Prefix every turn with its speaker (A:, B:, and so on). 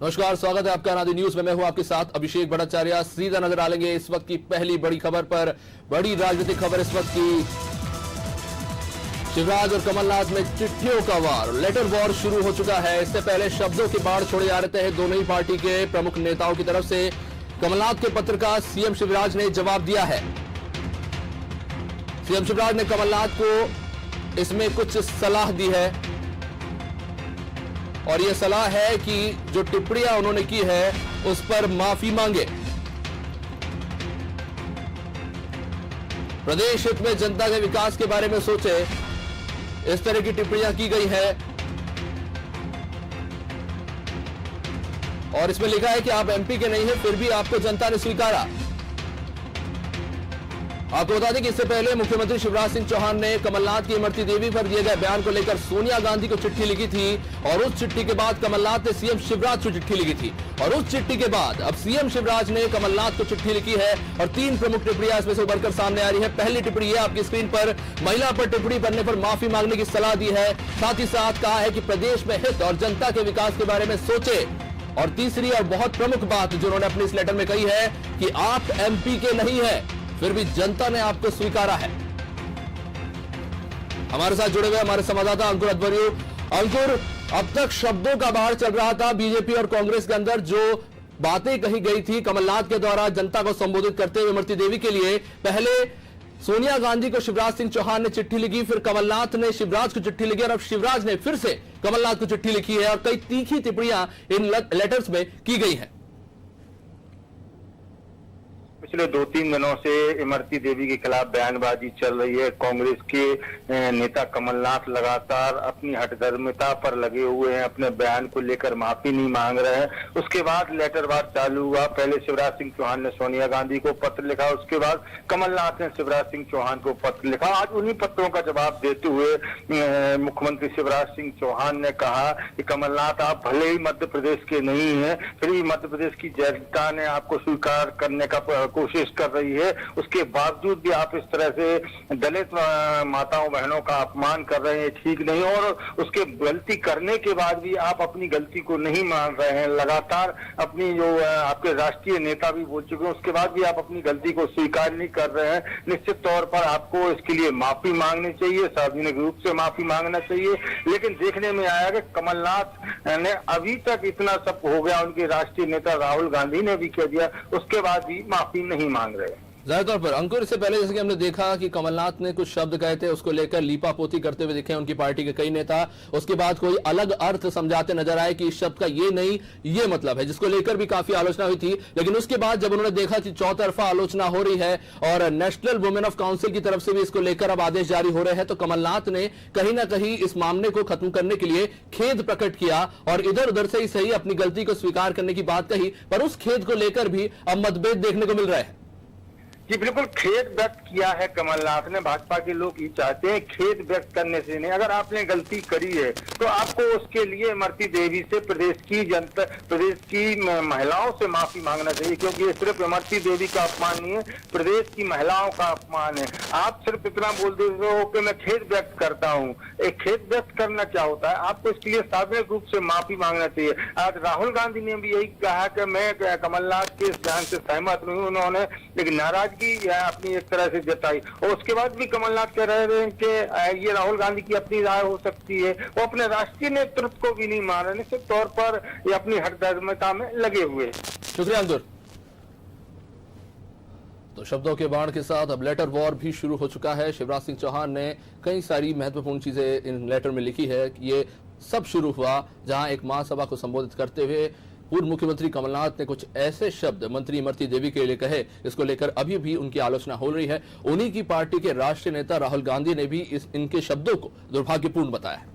A: नमस्कार, स्वागत है आपका अनादि न्यूज में। मैं हूं आपके साथ अभिषेक भट्टाचार्य। सीधा नजर डालेंगे इस वक्त की पहली बड़ी खबर पर। बड़ी राजनीतिक खबर इस वक्त की। शिवराज और कमलनाथ में चिट्ठियों का वार, लेटर वॉर शुरू हो चुका है। इससे पहले शब्दों के बाढ़ छोड़े जा रहे थे दोनों ही पार्टी के प्रमुख नेताओं की तरफ से। कमलनाथ के पत्र का सीएम शिवराज ने जवाब दिया है। सीएम शिवराज ने कमलनाथ को इसमें कुछ सलाह दी है और यह सलाह है कि जो टिप्पणियां उन्होंने की है उस पर माफी मांगे। प्रदेश हित में जनता के विकास के बारे में सोचे, इस तरह की टिप्पणियां की गई है। और इसमें लिखा है कि आप एमपी के नहीं हैं, फिर भी आपको जनता ने स्वीकारा। आपको बता दें कि इससे पहले मुख्यमंत्री शिवराज सिंह चौहान ने कमलनाथ की इमरती देवी पर दिए गए बयान को लेकर सोनिया गांधी को चिट्ठी लिखी थी और उस चिट्ठी के बाद कमलनाथ ने सीएम शिवराज को चिट्ठी लिखी थी और उस चिट्ठी के बाद अब सीएम शिवराज ने कमलनाथ को चिट्ठी लिखी है और तीन प्रमुख टिप्पणियां इसमें से उभरकर सामने आ रही है। पहली टिप्पणी है आपकी स्क्रीन पर, महिला पर टिप्पणी करने पर माफी मांगने की सलाह दी है। साथ ही साथ कहा है कि प्रदेश में हित और जनता के विकास के बारे में सोचे। और तीसरी और बहुत प्रमुख बात जो उन्होंने अपने इस लेटर में कही है कि आप एमपी के नहीं है, फिर भी जनता ने आपको स्वीकारा है। हमारे साथ जुड़े हुए हमारे संवाददाता अंकुर अध्वर्यु। अंकुर, अब तक शब्दों का बाहर चल रहा था बीजेपी और कांग्रेस के अंदर। जो बातें कही गई थी कमलनाथ के द्वारा जनता को संबोधित करते हुए इमरती देवी के लिए, पहले सोनिया गांधी को शिवराज सिंह चौहान ने चिट्ठी लिखी, फिर कमलनाथ ने शिवराज को चिट्ठी लिखी और अब शिवराज ने फिर से कमलनाथ को चिट्ठी लिखी है और कई तीखी टिप्पणियां इन लेटर्स में की गई है।
B: पिछले 2-3 दिनों से इमरती देवी के खिलाफ बयानबाजी चल रही है। कांग्रेस के नेता कमलनाथ लगातार अपनी हठधर्मिता पर लगे हुए हैं, अपने बयान को लेकर माफी नहीं मांग रहे हैं। उसके बाद लेटरवार चालू हुआ। पहले शिवराज सिंह चौहान ने सोनिया गांधी को पत्र लिखा, उसके बाद कमलनाथ ने शिवराज सिंह चौहान को पत्र लिखा। आज उन्हीं पत्रों का जवाब देते हुए मुख्यमंत्री शिवराज सिंह चौहान ने कहा कि कमलनाथ, आप भले ही मध्य प्रदेश के नहीं है, फिर भी मध्य प्रदेश की जनता ने आपको स्वीकार करने का कोशिश कर रही है। उसके बावजूद भी आप इस तरह से दलित माताओं बहनों का अपमान कर रहे हैं, ठीक नहीं। और उसके गलती करने के बाद भी आप अपनी गलती को नहीं मान रहे हैं। लगातार अपनी जो आपके राष्ट्रीय नेता भी बोल चुके हैं, उसके बाद भी आप अपनी गलती को स्वीकार नहीं कर रहे हैं। निश्चित तौर पर आपको इसके लिए माफी मांगनी चाहिए, सार्वजनिक रूप से माफी मांगना चाहिए। लेकिन देखने में आया कि कमलनाथ ने अभी तक इतना सब हो गया, उनके राष्ट्रीय नेता राहुल गांधी ने भी कह दिया, उसके बाद भी माफी नहीं मांग रहे।
A: जाहिर तौर पर अंकुर, इससे पहले जैसे कि हमने देखा कि कमलनाथ ने कुछ शब्द कहे थे, उसको लेकर लीपापोती करते हुए दिखे उनकी पार्टी के कई नेता। उसके बाद कोई अलग अर्थ समझाते नजर आए कि इस शब्द का ये नहीं ये मतलब है, जिसको लेकर भी काफी आलोचना हुई थी। लेकिन उसके बाद जब उन्होंने देखा कि चौतरफा आलोचना हो रही है और नेशनल वुमेन ऑफ काउंसिल की तरफ से भी इसको लेकर अब आदेश जारी हो रहे हैं, तो कमलनाथ ने कहीं ना कहीं इस मामले को खत्म करने के लिए खेद प्रकट किया और इधर उधर से ही सही अपनी गलती को स्वीकार करने की बात कही। पर उस खेद को लेकर भी अब मतभेद देखने को मिल रहा है।
B: जी बिल्कुल, खेद व्यक्त किया है कमलनाथ ने। भाजपा के लोग ये चाहते हैं खेद व्यक्त करने से नहीं, अगर आपने गलती करी है तो आपको उसके लिए इमरती देवी से, प्रदेश की जनता, प्रदेश की महिलाओं से माफी मांगना चाहिए। क्योंकि ये सिर्फ इमरती देवी का अपमान नहीं है, प्रदेश की महिलाओं का अपमान है। आप सिर्फ इतना बोल देते हो कि मैं खेद व्यक्त करता हूँ। एक खेद व्यक्त करना क्या होता है? आपको इसके लिए सार्वजनिक रूप से माफी मांगना चाहिए। आज राहुल गांधी ने भी यही कहा कि मैं कमलनाथ के इस बयान से सहमत नहीं हूँ। उन्होंने एक नाराजगी अपनी एक तरह से जताई और उसके बाद भी कमलनाथ कह रहे हैं कि ये राहुल गांधी की अपनी राय हो सकती है। वो अपने राष्ट्रीय नेतृत्व को भी नहीं मान रहे। निश्चित तौर पर ये अपनी हठधर्मिता में लगे हुए हैं।
A: शुक्रिया अंकुर। तो शब्दों के बाण के साथ अब लेटर वॉर भी शुरू हो चुका है। शिवराज सिंह चौहान ने कई सारी महत्वपूर्ण चीजें इन लेटर में लिखी है। ये सब शुरू हुआ जहां एक महासभा को संबोधित करते हुए पूर्व मुख्यमंत्री कमलनाथ ने कुछ ऐसे शब्द मंत्री इमरती देवी के लिए कहे, इसको लेकर अभी भी उनकी आलोचना हो रही है। उन्हीं की पार्टी के राष्ट्रीय नेता राहुल गांधी ने भी इनके शब्दों को दुर्भाग्यपूर्ण बताया है।